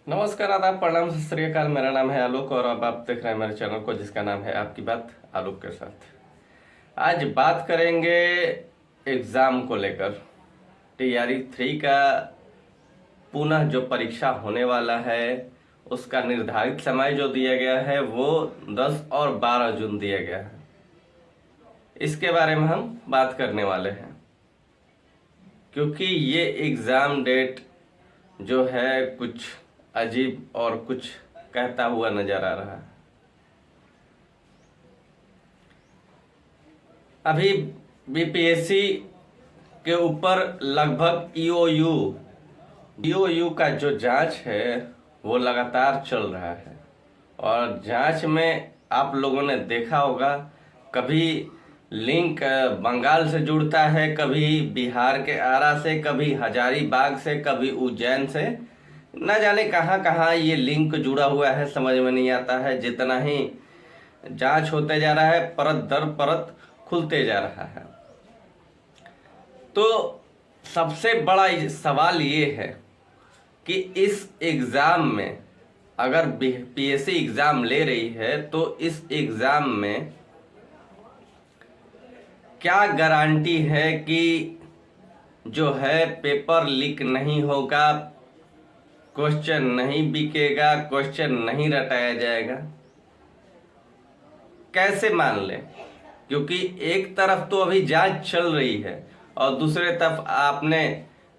नमस्कार, आदाब, प्रणाम, सत श्री अकाल। मेरा नाम है आलोक और अब आप देख रहे हैं मेरे चैनल को जिसका नाम है आपकी बात आलोक के साथ। आज बात करेंगे एग्ज़ाम को लेकर। टीआरई 3 का पुनः जो परीक्षा होने वाला है उसका निर्धारित समय जो दिया गया है वो 10 और 12 जून दिया गया है। इसके बारे में हम बात करने वाले हैं क्योंकि ये एग्ज़ाम डेट जो है कुछ अजीब और कुछ कहता हुआ नजर आ रहा है। अभी बीपीएससी के ऊपर लगभग ईओयू का जो जांच है वो लगातार चल रहा है और जांच में आप लोगों ने देखा होगा कभी लिंक बंगाल से जुड़ता है, कभी बिहार के आरा से, कभी हजारीबाग से, कभी उज्जैन से, न जाने कहाँ कहाँ ये लिंक जुड़ा हुआ है, समझ में नहीं आता है। जितना ही जांच होते जा रहा है परत दर परत खुलते जा रहा है। तो सबसे बड़ा सवाल ये है कि इस एग्ज़ाम में अगर पीएससी एग्ज़ाम ले रही है तो इस एग्ज़ाम में क्या गारंटी है कि जो है पेपर लीक नहीं होगा, क्वेश्चन नहीं बिकेगा, क्वेश्चन नहीं रटाया जाएगा। कैसे मान लें? क्योंकि एक तरफ तो अभी जांच चल रही है और दूसरे तरफ आपने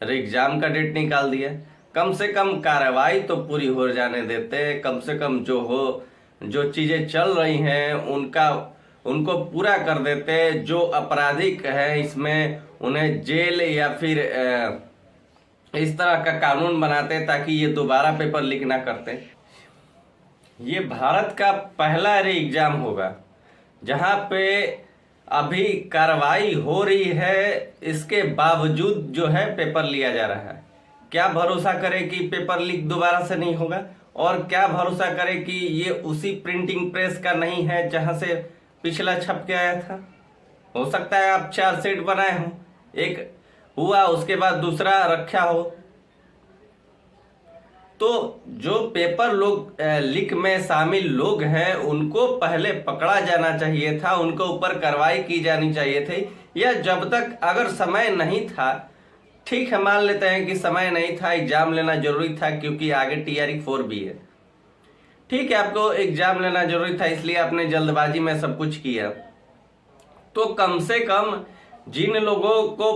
एग्जाम का डेट निकाल दिया। कम से कम कार्रवाई तो पूरी हो जाने देते, कम से कम जो चीज़ें चल रही हैं उनको पूरा कर देते। जो अपराधिक है इसमें उन्हें जेल या फिर इस तरह का कानून बनाते ताकि ये दोबारा पेपर लीक ना करते। ये भारत का पहला एग्जाम होगा जहाँ पे अभी कार्रवाई हो रही है, इसके बावजूद जो है पेपर लिया जा रहा है। क्या भरोसा करे कि पेपर लीक दोबारा से नहीं होगा, और क्या भरोसा करे कि ये उसी प्रिंटिंग प्रेस का नहीं है जहाँ से पिछला छप के आया था। हो सकता है आप 4 सेट बनाए हो, एक हुआ उसके बाद दूसरा रखा हो। तो जो पेपर लीक में शामिल लोग हैं उनको पहले पकड़ा जाना चाहिए था, उनको ऊपर कार्रवाई की जानी चाहिए थी। या जब तक अगर समय नहीं था, ठीक है मान लेते हैं कि समय नहीं था, एग्जाम लेना जरूरी था क्योंकि आगे टीआरई 4 भी है, ठीक है आपको एग्जाम लेना जरूरी था इसलिए आपने जल्दबाजी में सब कुछ किया। तो कम से कम जिन लोगों को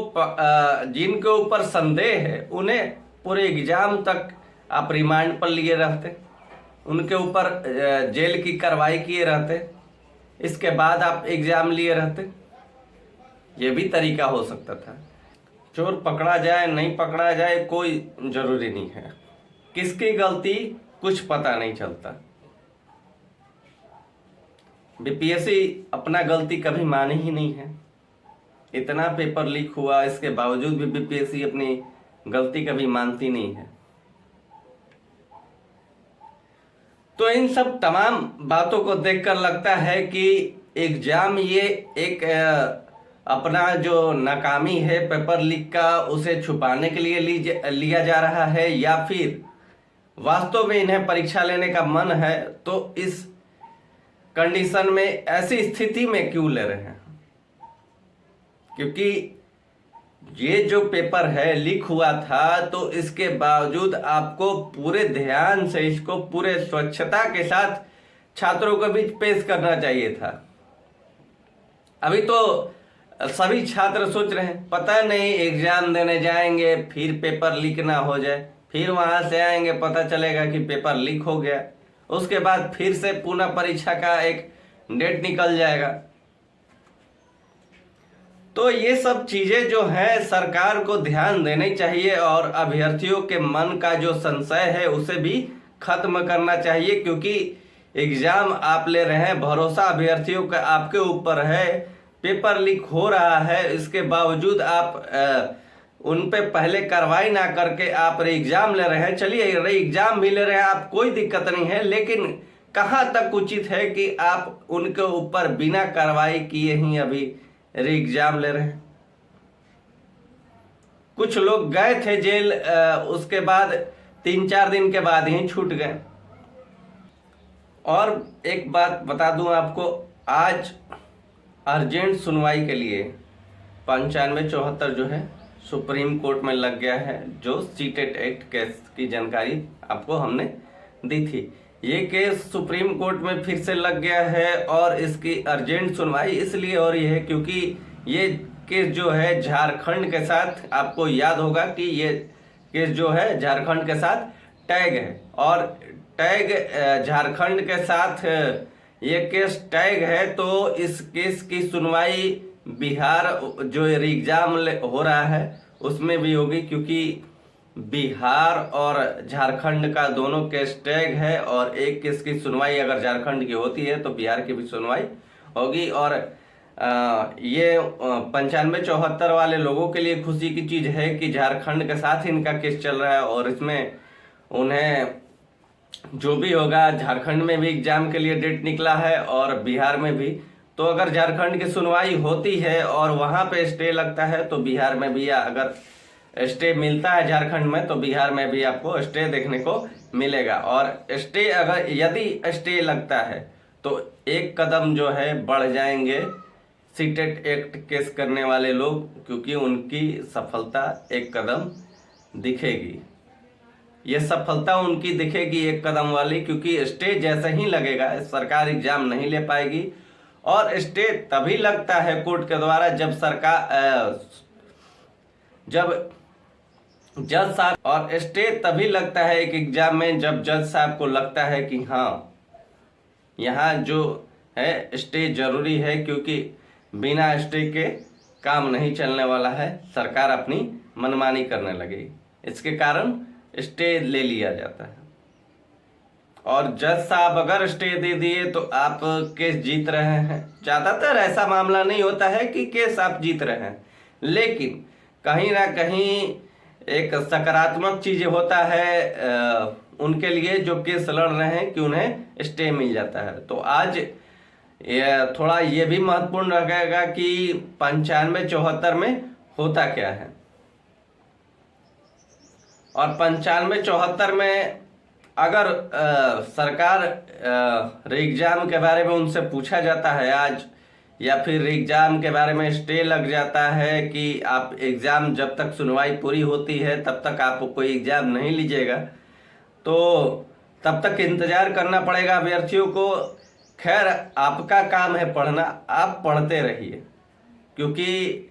जिनके ऊपर संदेह है उन्हें पूरे एग्जाम तक आप रिमांड पर लिए रहते, उनके ऊपर जेल की कार्रवाई किए रहते, इसके बाद आप एग्जाम लिए रहते। ये भी तरीका हो सकता था। चोर पकड़ा जाए नहीं पकड़ा जाए कोई जरूरी नहीं है, किसकी गलती कुछ पता नहीं चलता। बीपीएससी अपना गलती कभी मानी ही नहीं है। इतना पेपर लीक हुआ इसके बावजूद भी बीपीएससी अपनी गलती कभी मानती नहीं है। तो इन सब तमाम बातों को देखकर लगता है कि एग्जाम ये एक अपना जो नाकामी है पेपर लीक का उसे छुपाने के लिए लिया जा रहा है, या फिर वास्तव में इन्हें परीक्षा लेने का मन है तो इस कंडीशन में ऐसी स्थिति में क्यों ले रहे हैं। क्योंकि ये जो पेपर है लीक हुआ था तो इसके बावजूद आपको पूरे ध्यान से इसको पूरे स्वच्छता के साथ छात्रों के बीच पेश करना चाहिए था। अभी तो सभी छात्र सोच रहे हैं पता नहीं एग्जाम देने जाएंगे फिर पेपर लीक ना हो जाए, फिर वहां से आएंगे पता चलेगा कि पेपर लीक हो गया, उसके बाद फिर से पुनः परीक्षा का एक डेट निकल जाएगा। तो ये सब चीजें जो है सरकार को ध्यान देनी चाहिए और अभ्यर्थियों के मन का जो संशय है उसे भी खत्म करना चाहिए। क्योंकि एग्जाम आप ले रहे हैं, भरोसा अभ्यर्थियों का आपके ऊपर है, पेपर लीक हो रहा है, इसके बावजूद आप उन पे पहले कार्रवाई ना करके आप एग्जाम ले रहे हैं। चलिए एग्जाम भी ले रहे हैं आप, कोई दिक्कत नहीं है, लेकिन कहाँ तक उचित है कि आप उनके ऊपर बिना कार्रवाई किए ही अभी एग्जाम ले रहे हैं। कुछ लोग गए थे जेल, उसके बाद 3-4 दिन के बाद ही छूट गए। और एक बात बता दूं आपको, आज अर्जेंट सुनवाई के लिए 9574 जो है सुप्रीम कोर्ट में लग गया है, जो सीटेट एक्ट केस की जानकारी आपको हमने दी थी। ये केस सुप्रीम कोर्ट में फिर से लग गया है और इसकी अर्जेंट सुनवाई इसलिए हो रही है क्योंकि ये केस जो है झारखंड के साथ, आपको याद होगा कि ये केस जो है झारखंड के साथ टैग है, और टैग झारखंड के साथ ये केस टैग है, तो इस केस की सुनवाई बिहार जो एग्जाम हो रहा है उसमें भी होगी, क्योंकि बिहार और झारखंड का दोनों केस टैग है, और एक केस की सुनवाई अगर झारखंड की होती है तो बिहार की भी सुनवाई होगी। और ये 9574 वाले लोगों के लिए खुशी की चीज है कि झारखंड के साथ इनका केस चल रहा है, और इसमें उन्हें जो भी होगा, झारखंड में भी एग्जाम के लिए डेट निकला है और बिहार में भी, तो अगर झारखंड की सुनवाई होती है और वहां पे स्टे लगता है तो बिहार में भी, अगर स्टे मिलता है झारखंड में तो बिहार में भी आपको स्टे देखने को मिलेगा। और स्टे अगर यदि स्टे लगता है तो एक कदम जो है बढ़ जाएंगे सीटेट एक्ट केस करने वाले लोग, क्योंकि उनकी सफलता एक कदम दिखेगी। ये सफलता उनकी दिखेगी एक कदम वाली, क्योंकि स्टे जैसे ही लगेगा सरकार एग्जाम नहीं ले पाएगी। और स्टे तभी लगता है कोर्ट के द्वारा जब जज साहब, और स्टे तभी लगता है एक एग्जाम में जब जज साहब को लगता है कि हाँ यहाँ जो है स्टे जरूरी है, क्योंकि बिना स्टे के काम नहीं चलने वाला है, सरकार अपनी मनमानी करने लगेगी, इसके कारण स्टे ले लिया जाता है। और जज साहब अगर स्टे दे दिए तो आप केस जीत रहे हैं। ज्यादातर ऐसा मामला नहीं होता है कि केस आप जीत रहे हैं, लेकिन कहीं ना कहीं एक सकारात्मक चीज होता है उनके लिए जो केस लड़ रहे हैं कि उन्हें स्टे मिल जाता है। तो आज थोड़ा ये भी महत्वपूर्ण रहेगा कि 9574 में होता क्या है। और 9574 में अगर सरकार एग्जाम के बारे में उनसे पूछा जाता है आज, या फिर एग्जाम के बारे में स्टे लग जाता है कि आप एग्जाम जब तक सुनवाई पूरी होती है तब तक आप कोई एग्जाम नहीं लीजिएगा, तो तब तक इंतजार करना पड़ेगा अभ्यर्थियों को। खैर, आपका काम है पढ़ना, आप पढ़ते रहिए, क्योंकि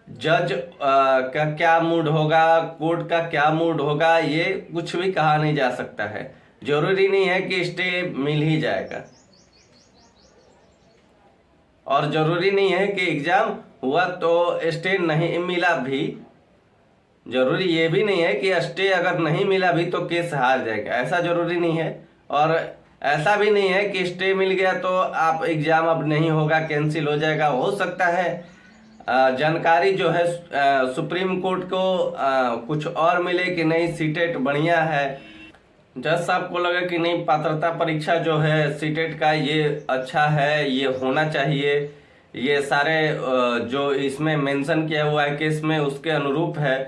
जज का क्या मूड होगा, कोर्ट का क्या मूड होगा, ये कुछ भी कहा नहीं जा सकता है। जरूरी नहीं है कि स्टे मिल ही जाएगा, और जरूरी नहीं है कि एग्जाम हुआ तो स्टे नहीं मिला भी। जरूरी ये भी नहीं है कि स्टे अगर नहीं मिला भी तो केस हार जाएगा, ऐसा जरूरी नहीं है। और ऐसा भी नहीं है कि स्टे मिल गया तो आप एग्जाम अब नहीं होगा, कैंसिल हो जाएगा। हो सकता है जानकारी जो है सुप्रीम कोर्ट को कुछ और मिले कि नहीं सीटेट बढ़िया है, जज साहब को लगा कि नहीं पात्रता परीक्षा जो है सीटेट का ये अच्छा है, ये होना चाहिए, ये सारे जो इसमें मेंशन किया हुआ है केस में उसके अनुरूप है,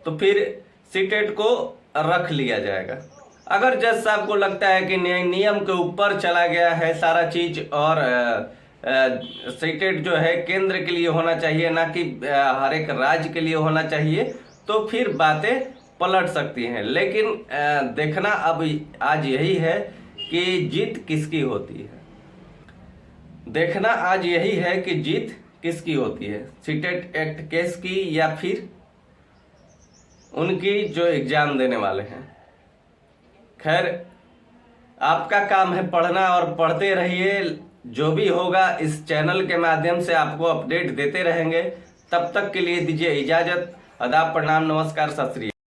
तो फिर सीटेट को रख लिया जाएगा। अगर जज साहब को लगता है कि नियम के ऊपर चला गया है सारा चीज और सीटेट जो है केंद्र के लिए होना चाहिए, ना कि हर एक राज्य के लिए होना चाहिए, तो फिर बातें पलट सकती हैं। लेकिन देखना अब आज यही है कि जीत किसकी होती है। देखना आज यही है कि जीत किसकी होती है, सीटेट एक्ट केस की या फिर उनकी जो एग्जाम देने वाले हैं। खैर, आपका काम है पढ़ना और पढ़ते रहिए। जो भी होगा इस चैनल के माध्यम से आपको अपडेट देते रहेंगे। तब तक के लिए दीजिए इजाजत। आदाब, प्रणाम, नमस्कार, सत श्री अकाल।